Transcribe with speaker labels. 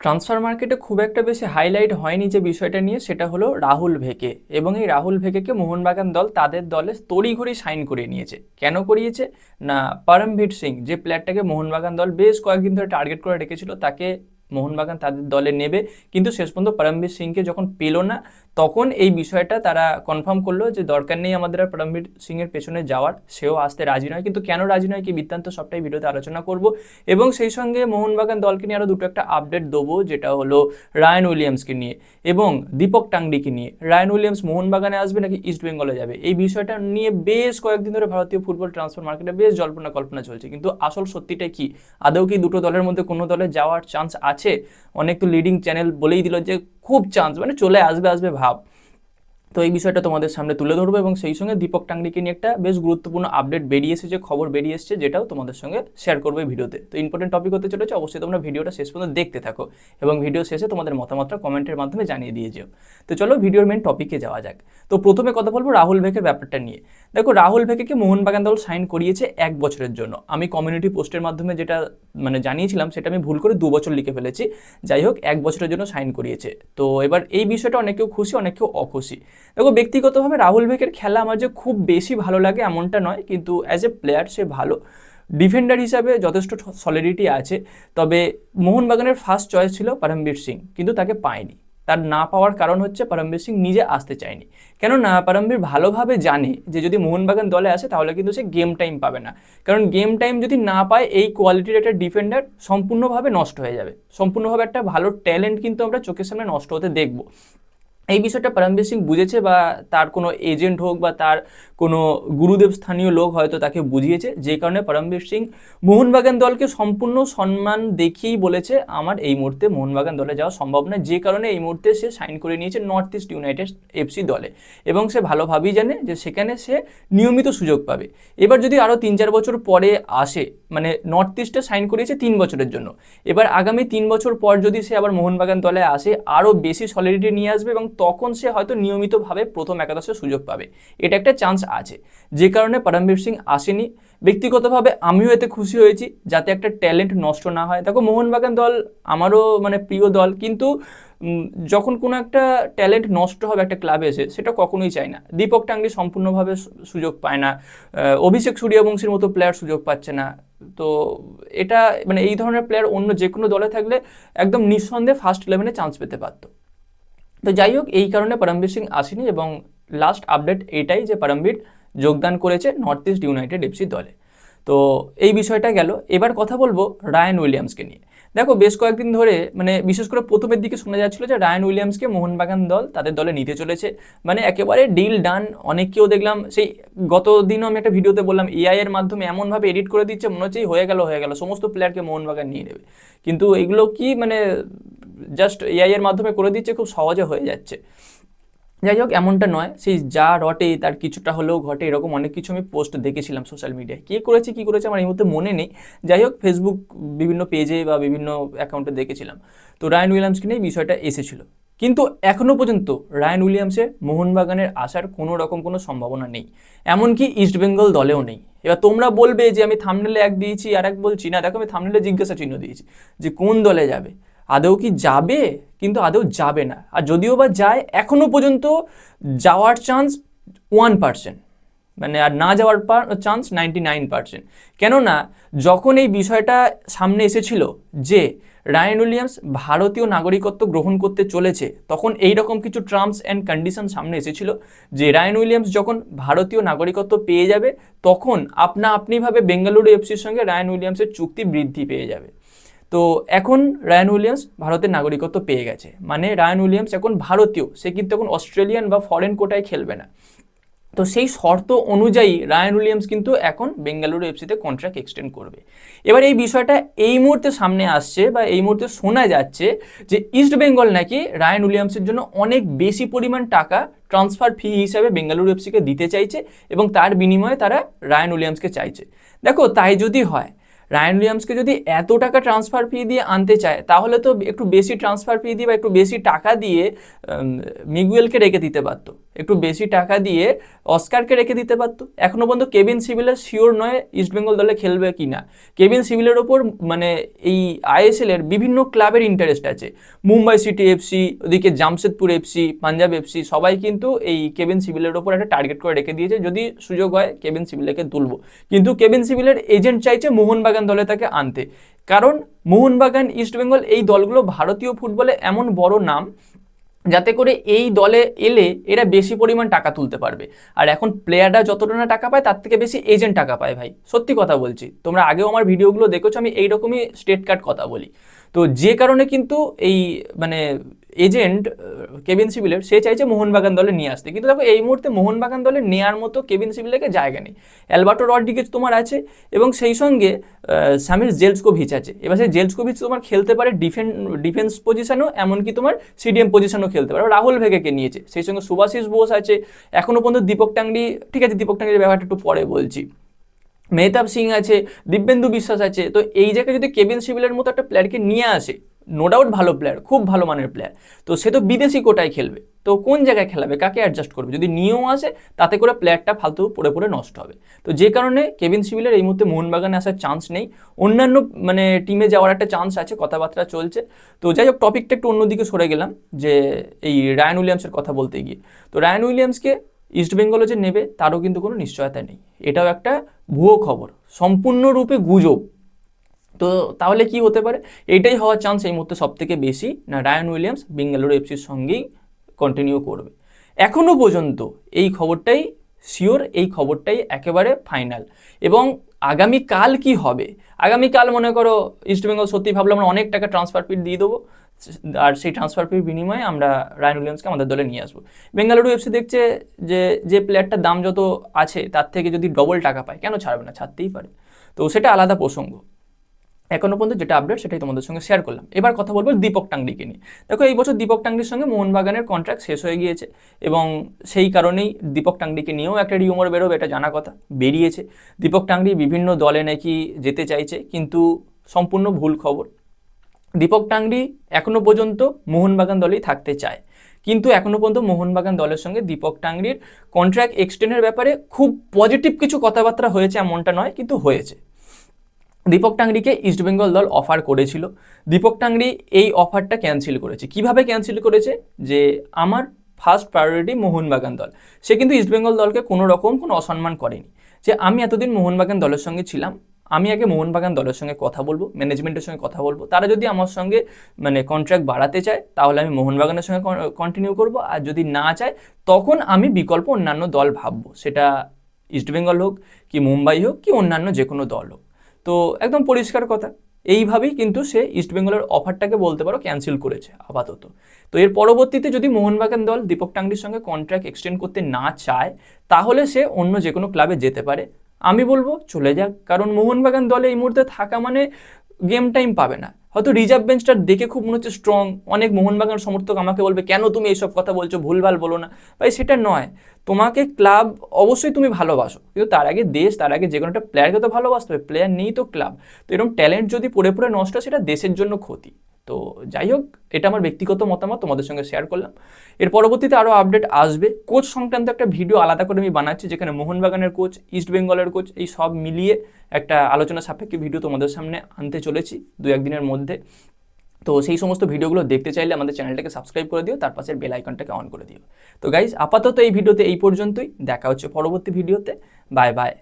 Speaker 1: Transfer মার্কেটে খুব একটা বেশি হাইলাইট হয়নি যে বিষয়টা নিয়ে, সেটা হলো রাহুল ভেকে। এবং এই রাহুল ভেকেকে মোহনবাগান দল তাদের দলে তড়িঘড়ি সাইন করিয়ে নিয়েছে। কেন করিয়েছে না, পরমবীর সিং যে প্লেয়ারটাকে মোহনবাগান দল বেশ কয়েকদিন ধরে টার্গেট করে রেখেছিল, তাকে মোহনবাগান তাদের দলে নেবে, কিন্তু শেষ পর্যন্ত পরমবীর সিংকে যখন পেল না, তখন এই বিষয়টা তারা কনফার্ম করলো যে দরকার নেই আমাদের আর পরমবীর সিংয়ের পেছনে যাওয়ার, সেও আসতে রাজি নয়। কিন্তু কেন রাজি নয়, কি বৃত্তান্ত সবটাই ভিডিওতে আলোচনা করব। এবং সেই সঙ্গে মোহনবাগান দলকে নিয়ে আরও দুটো একটা আপডেট দেবো, যেটা হলো রায়ান উইলিয়ামসকে নিয়ে এবং দীপক টাংডিকে নিয়ে। রায়ান উইলিয়ামস মোহনবাগানে আসবে নাকি ইস্ট বেঙ্গলে যাবে, এই বিষয়টা নিয়ে বেশ কয়েকদিন ধরে ভারতীয় ফুটবল ট্রান্সফার মার্কেটে বেশ জল্পনা কল্পনা চলছে। কিন্তু আসল সত্যিটা কি, আদৌ কি দুটো দলের মধ্যে কোনো দলে যাওয়ার চান্স আছে? অনেক তো লিডিং চ্যানেল বলেই দিল যে খুব চান্স, মানে চলে আসবে আসবে ভাব। তো এই বিষয়টা তোমাদের সামনে তুলে ধরবো এবং সেই সঙ্গে দীপক টাংডিকে নিয়ে একটা বেশ গুরুত্বপূর্ণ আপডেট বেরিয়ে এসেছে, খবর বেরিয়ে এসেছে, যেটাও তোমাদের সঙ্গে শেয়ার করবো এই ভিডিওতে। তো ইম্পর্টেন্ট টপিক হতে চলেছে, অবশ্যই তোমরা ভিডিওটা শেষ পর্যন্ত দেখতে থাকো এবং ভিডিও শেষে তোমাদের মতামতটা কমেন্টের মাধ্যমে জানিয়ে দিয়ে যেও। তো চলো ভিডিওর মেন টপিকে যাওয়া যাক। তো প্রথমে কথা বলবো রাহুল ভেকের ব্যাপারটা নিয়ে। দেখো, রাহুল ভেকেকে মোহনবাগান দল সাইন করিয়েছে 1 বছরের জন্য। আমি কমিউনিটি পোস্টের মাধ্যমে যেটা জানিয়েছিলাম, সেটা আমি ভুল করে 2 বছর লিখে ফেলেছি। যাই হোক, 1 বছরের জন্য সাইন করিয়েছে। তো এবার এই বিষয়টা অনেকেও খুশি, অনেকেও অখুশি। দেখো, ব্যক্তিগতভাবে রাহুল ভেকের খেলা আমার যে খুব বেশি ভালো লাগে এমনটা নয়, কিন্তু অ্যাজ এ প্লেয়ার সে ভালো। ডিফেন্ডার হিসাবে যথেষ্ট সলিডিটি আছে। তবে মোহনবাগানের ফার্স্ট চয়েস ছিল পরমবীর সিং, কিন্তু তাকে পায়নি। তার না পাওয়ার কারণ হচ্ছে পরমবীর সিং নিজে আসতে চায়নি। কেননা পরমবীর ভালোভাবে জানে যে যদি মোহনবাগান দলে আসে তাহলে কিন্তু সে গেম টাইম পাবে না। কারণ গেম টাইম যদি না পায়, এই কোয়ালিটির একটা ডিফেন্ডার সম্পূর্ণভাবে নষ্ট হয়ে যাবে। সম্পূর্ণভাবে একটা ভালো ট্যালেন্ট কিন্তু আমরা চোখের সামনে নষ্ট হতে দেখবো। এই বিষয়টা পরমবীর সিং বুঝেছে, বা তার কোনো এজেন্ট হোক বা তার কোনো গুরুদেব স্থানীয় লোক হয়তো তাকে বুঝিয়েছে, যে কারণে পরমবীর সিং মোহনবাগান দলকে সম্পূর্ণ সম্মান দেখিয়েই বলেছে আমার এই মুহূর্তে মোহনবাগান দলে যাওয়া সম্ভব নয়, যে কারণে এই মুহূর্তে সে সাইন করে নিয়েছে নর্থ ইস্ট ইউনাইটেড এফসি দলে। এবং সে ভালোভাবেই জানে যে সেখানে সে নিয়মিত সুযোগ পাবে। এবার যদি আরও 3-4 বছর পরে আসে, নর্থ ইস্টে সাইন করিয়েছে 3 বছরের জন্য, এবার আগামী 3 বছর পর যদি সে আবার মোহনবাগান দলে আসে, আরও বেশি সলিডিটি নিয়ে আসবে এবং তখন সে হয়তো নিয়মিতভাবে প্রথম একাদশে সুযোগ পাবে। এটা একটা চান্স আছে, যে কারণে পরমবীর সিং আসেনি। ব্যক্তিগতভাবে আমিও এতে খুশি হয়েছি, যাতে একটা ট্যালেন্ট নষ্ট না হয়। দেখো, মোহনবাগান দল আমারও প্রিয় দল, কিন্তু যখন কোনো একটা ট্যালেন্ট নষ্ট হবে একটা ক্লাবে এসে, সেটা কখনোই চাই না। দীপক টাংরি সম্পূর্ণভাবে সুযোগ পায় না, অভিষেক সূর্যবংশীর মতো প্লেয়ার সুযোগ পাচ্ছে না। তো এটা এই ধরনের প্লেয়ার অন্য যে কোনো দলে থাকলে একদম নিঃসন্দেহে ফার্স্ট 11-এ চান্স পেতে পারত। তো যাই হোক, এই কারণে পরমবীর সিং আসেনি এবং লাস্ট আপডেট এটাই যে পরমবীর যোগদান করেছে নর্থ ইস্ট ইউনাইটেড এফসি দলে। তো এই বিষয়টা গেল। এবার কথা বলবো রায়ান উইলিয়ামসকে নিয়ে। দেখো, বেশ কয়েকদিন ধরে বিশেষ করে প্রথমের দিকে শোনা যাচ্ছিল যে রায়ান উইলিয়ামসকে মোহনবাগান দল তাদের দলে নিতে চলেছে, একেবারে ডিল ডান। অনেককেও দেখলাম, সেই গত দিনও আমি একটা ভিডিওতে বললাম, এআই এর মাধ্যমে এমনভাবে এডিট করে দিচ্ছে, মনে হচ্ছে হয়ে গেল সমস্ত প্লেয়ারকে মোহনবাগান নিয়ে নেবে। কিন্তু এগুলো কি জাস্ট এআই এর মাধ্যমে করে দিচ্ছে, খুব সহজে হয়ে যাচ্ছে। যাই হোক, এমনটা নয়, সেই যা রটে তার কিছুটা হলেও ঘটে, এরকম অনেক কিছু আমি পোস্ট দেখেছিলাম সোশ্যাল মিডিয়ায়। কে করেছে কী করেছে আমার এই মুহূর্তে মনে নেই। যাই হোক, ফেসবুক বিভিন্ন পেজে বা বিভিন্ন অ্যাকাউন্টে দেখেছিলাম। তো রায়ান উইলিয়ামসকে নিয়ে বিষয়টা এসেছিল, কিন্তু এখনও পর্যন্ত রায়ান উইলিয়ামসের মোহনবাগানের আসার কোনো রকম কোনো সম্ভাবনা নেই, এমনকি ইস্টবেঙ্গল দলেও নেই। এবার তোমরা বলবে যে আমি থাম্বনেলে এক দিয়েছি আর এক বলছি, না দেখো, আমি থাম্বনেলে জিজ্ঞাসা চিহ্ন দিয়েছি যে কোন দলে যাবে। আদৌ কি যাবে? কিন্তু আদৌ যাবে না। আর যদিও বা যায়, এখনো পর্যন্ত যাওয়ার চান্স 1%, আর না যাওয়ার চান্স 99%। কেননা যখন এই বিষয়টা সামনে এসেছিল যে রায়ান উইলিয়ামস ভারতীয় নাগরিকত্ব গ্রহণ করতে চলেছে, তখন এইরকম কিছু টার্মস অ্যান্ড কন্ডিশন সামনে এসেছিল যে রায়ান উইলিয়ামস যখন ভারতীয় নাগরিকত্ব পেয়ে যাবে, তখন আপনিভাবে বেঙ্গালুরু এফসির সঙ্গে রায়ান উইলিয়ামসের চুক্তি বৃদ্ধি পেয়ে যাবে। তো এখন রায়ান উইলিয়ামস ভারতের নাগরিকত্ব পেয়ে গেছে, রায়ান উইলিয়ামস এখন ভারতীয়, সে কিন্তু এখন অস্ট্রেলিয়ান বা ফরেন কোটায় খেলবে না। তো সেই শর্ত অনুযায়ী রায়ান উইলিয়ামস কিন্তু এখন বেঙ্গালুরু এফসিতে কন্ট্রাক্ট এক্সটেন্ড করবে। এবার এই বিষয়টা এই মুহূর্তে সামনে আসছে, বা এই মুহূর্তে শোনা যাচ্ছে যে ইস্ট বেঙ্গল নাকি রায়ান উইলিয়ামসের জন্য অনেক বেশি পরিমাণ টাকা ট্রান্সফার ফি হিসাবে বেঙ্গালুরু এফসিকে দিতে চাইছে, এবং তার বিনিময়ে তারা রায়ান উইলিয়ামসকে চাইছে। দেখো, তাই যদি হয়, রায়ান উইলিয়ামসকে যদি এত টাকা ট্রান্সফার ফি দিয়ে আনতে চায়, তাহলে তো একটু বেশি ট্রান্সফার ফি দিয়ে বা একটু বেশি টাকা দিয়ে মিগুয়েলকে রেখে দিতে পারতো, একটু বেশি টাকা দিয়ে অস্কারকে রেখে দিতে পারতো। এখনো পর্যন্ত কেভিন সিভিলের শিওর নয় ইস্টবেঙ্গল দলে খেলবে কি না। কেভিন সিভিলের ওপর মানে এই আইএসএল এর বিভিন্ন ক্লাবের ইন্টারেস্ট আছে। মুম্বাই সিটি এফসি, ওদিকে জামশেদপুর এফসি, পাঞ্জাব এফসি, সবাই কিন্তু এই কেভিন সিভিলের ওপর একটা টার্গেট করে রেখে দিয়েছে, যদি সুযোগ হয় কেভিন সিভিলকে তুলবো। কিন্তু কেভিন সিভিলের এজেন্ট চাইছে মোহনবাগান দলে তাকে আনতে, কারণ মোহনবাগান, ইস্টবেঙ্গল এই দলগুলো ভারতীয় ফুটবলে এমন বড় নাম, যাতে করে এই দলে এলে এরা বেশি পরিমাণ টাকা তুলতে পারবে। আর এখন প্লেয়াররা যতটা না টাকা পায় তার থেকে বেশি এজেন্ট টাকা পায় ভাই, সত্যি কথা বলছি। তোমরা আগেও আমার ভিডিওগুলো দেখেছো, আমি এইরকমই স্টেট কাট কথা বলি। তো যে কারণে কিন্তু এই মানে এজেন্ট কেভিন সিভিলের সে চাইছে মোহনবাগান দলে নিয়ে আসতে, কিন্তু দেখো এই মুহূর্তে মোহনবাগান দলে নেওয়ার মতো কেভিন সিভিলেকে জায়গা নেই। অ্যালবার্টো রড্রিগেজ তোমার আছে, এবং সেই সঙ্গে সামির জেলস্কোভিচ আছে। এবার সেই জেলস্কোভিচ তোমার খেলতে পারে ডিফেন্স পজিশনও, এমনকি তোমার সিডিএম পজিশনও খেলতে পারে। রাহুল ভেগেকে নিয়েছে, সেই সঙ্গে সুভাশিস বোস আছে, এখনও পর্যন্ত দীপক টাংরি, ঠিক আছে দীপক টাংরির ব্যাপারটা একটু পরে বলছি, মেহতাব সিং আছে, দিব্যেন্দু বিশ্বাস আছে। তো এই জায়গায় যদি কেভিন সিভিলের মতো একটা প্লেয়ারকে নিয়ে আসে, নো ডাউট ভালো প্লেয়ার, খুব ভালো মানের প্লেয়ার, তো সে তো বিদেশি কোটায় খেলবে, তো কোন জায়গায় খেলাবে, কাকে অ্যাডজাস্ট করবে? যদি নিয়েও আসে তাতে করে প্লেয়ারটা ফালতু পড়ে পড়ে নষ্ট হবে। তো যে কারণে কেভিন সিভিলের এই মুহূর্তে মোহনবাগানে আসার চান্স নেই। অন্যান্য মানে টিমে যাওয়ার একটা চান্স আছে, কথাবার্তা চলছে। তো যাই হোক, টপিকটা একটু অন্যদিকে সরে গেলাম, যে এই রায়ান উইলিয়ামসের কথা বলতে গিয়ে। তো রায়ান উইলিয়ামসকে ইস্টবেঙ্গলে যে নেবে তারও কিন্তু কোনো নিশ্চয়তা নেই, এটাও একটা ভুয়ো খবর, সম্পূর্ণরূপে গুজব। তো তাহলে কি হতে পারে? এটাই হওয়ার চান্স এই মুহূর্তে সব থেকে বেশি, না রায়ান উইলিয়ামস বেঙ্গালুরু এফসির সঙ্গেই কন্টিনিউ করবে। এখনও পর্যন্ত এই খবরটাই শিওর, এই খবরটাই একেবারে ফাইনাল। এবং আগামীকাল কি হবে, আগামীকাল মনে করো ইস্টবেঙ্গল সত্যি ভাবলো আমরা অনেক টাকা ট্রান্সফার ফি দিয়ে দেবো, আর সেই ট্রান্সফার ফির বিনিময়ে আমরা রায়ান উইলিয়ামসকে আমাদের দলে নিয়ে আসবো। বেঙ্গালুরু এফসি দেখছে যে প্লেয়ারটার দাম যত আছে তার থেকে যদি ডবল টাকা পায়, কেন ছাড়বে না? ছাড়তেই পারে। তো সেটা আলাদা প্রসঙ্গ। এখনো পর্যন্ত যেটা আপডেট সেটাই তোমাদের সঙ্গে শেয়ার করলাম। এবার কথা বলবো দীপক টাংরিকে নিয়ে। দেখো এই বছর দীপক টাংরির সঙ্গে মোহনবাগানের কন্ট্রাক্ট শেষ হয়ে গিয়েছে, এবং সেই কারণেই দীপক টাংরিকে নিয়েও একটা রিউমার বেরোবে, এটা জানা কথা, বেরিয়েছে। দীপক টাংরি বিভিন্ন দলে নাকি যেতে চাইছে, কিন্তু সম্পূর্ণ ভুল খবর। দীপক টাংরি এখনো পর্যন্ত মোহনবাগান দলেই থাকতে চায়, কিন্তু এখনো পর্যন্ত মোহনবাগান দলের সঙ্গে দীপক টাংরির কন্ট্রাক্ট এক্সটেন্ডের ব্যাপারে খুব পজিটিভ কিছু কথাবার্তা হয়েছে এমনটা নয়, কিন্তু হয়েছে। দীপক টাংরিকে ইস্টবেঙ্গল দল অফার করেছিল, দীপক টাংরি এই অফারটা ক্যান্সেল করেছে। কিভাবে ক্যান্সেল করেছে? যে আমার ফার্স্ট প্রায়োরিটি মোহনবাগান দল। সে কিন্তু ইস্টবেঙ্গল দলকে কোনো রকম কোনো অসম্মান করেনি, যে আমি এতদিন মোহনবাগান দলের সঙ্গে ছিলাম, আমি আগে মোহনবাগান দলের সঙ্গে কথা বলবো, ম্যানেজমেন্টের সঙ্গে কথা বলবো, তারা যদি আমার সঙ্গে মানে কন্ট্রাক্ট বাড়াতে চায় তাহলে আমি মোহনবাগানের সঙ্গে কন্টিনিউ করব, আর যদি না চায় তখন আমি বিকল্প অন্যান্য দল ভাববো, সেটা ইস্টবেঙ্গল হোক কি মুম্বাই হোক কি অন্যান্য যে কোনো দল হোক। তো একদম পরিষ্কার কথা, এইভাবেই কিন্তু সে ইস্টবেঙ্গলের অফারটাকে বলতে পারো ক্যান্সেল করেছে আপাতত। তো এর পরবর্তীতে যদি মোহনবাগান দল দীপক টাংরির সঙ্গে কন্ট্রাক্ট এক্সটেন্ড করতে না চায়, তাহলে সে অন্য যে কোনো ক্লাবে যেতে পারে। আমি বলবো চলে যাক, কারণ মোহনবাগান দলে এই মুহূর্তে থাকা মানে গেম টাইম পাবে না। হয়তো রিজার্ভ বেঞ্চটা দেখে খুব মনে হচ্ছে স্ট্রং, অনেক মোহনবাগান সমর্থক আমাকে বলবে কেন তুমি এইসব কথা বলছো, ভুলভাল বলো না ভাই। সেটা নয়, তোমাকে ক্লাব অবশ্যই তুমি ভালোবাসো, কিন্তু তার আগে দেশ, তার আগে যে কোনো একটা প্লেয়ারকে তো ভালোবাসতে হবে, প্লেয়ার নেই তো ক্লাব। তো এরকম ট্যালেন্ট যদি পড়ে পড়ে নষ্ট হয়, সেটা দেশের জন্য ক্ষতি। তো যাই হোক, এটা আমার ব্যক্তিগত মতামত তোমাদের সঙ্গে শেয়ার করলাম। এর পরবর্তীতে আরও আপডেট আসবে, কোচ সংক্রান্ত একটা ভিডিও আলাদা করে আমি বানাচ্ছি, যেখানে মোহনবাগানের কোচ, ইস্ট বেঙ্গলের কোচ, এই সব মিলিয়ে একটা আলোচনা সাপেক্ষে ভিডিও তোমাদের সামনে আনতে চলেছি 2-1 দিনের মধ্যে। তো সেই সমস্ত ভিডিওগুলো দেখতে চাইলে আমাদের চ্যানেলটাকে সাবস্ক্রাইব করে দিও, তার পাশের বেল আইকনটাকে অন করে দিও। তো গাইজ, আপাতত এই ভিডিওতে এই পর্যন্তই, দেখা হচ্ছে পরবর্তী ভিডিওতে। Bye bye.